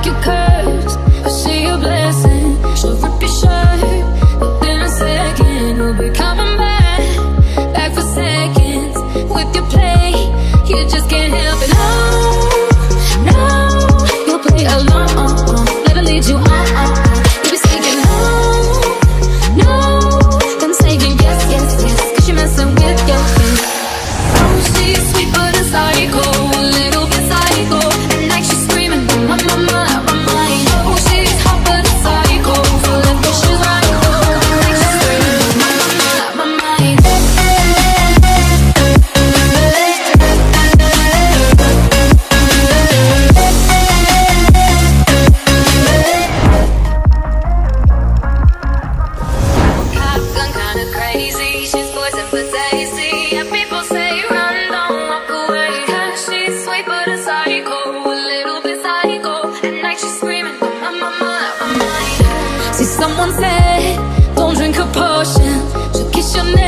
you curse, but she a blessing. She'll rip your shirt within a second. You'll be coming back for seconds. With your play, you just can't help it. No, no, you'll play along, let her lead you on. You'll be saying no, no, then saying yes, yes, yes, 'cause you're messing with your head. Oh, she's sweet but a psycho, a little bit psycho. At night she's screaming, my mama, my mind. Oh, she's hot but a psycho, full of vicious right. At night she's screaming, my mama, my mind. Shotgun kinda crazy, she's poison but tasty. And people say run, don't walk away. 'Cause she's sweet but a psycho, a little bit psycho. At night she's screaming, my mama, my mind. See, someone said, don't drink her potion. She'll kiss your neck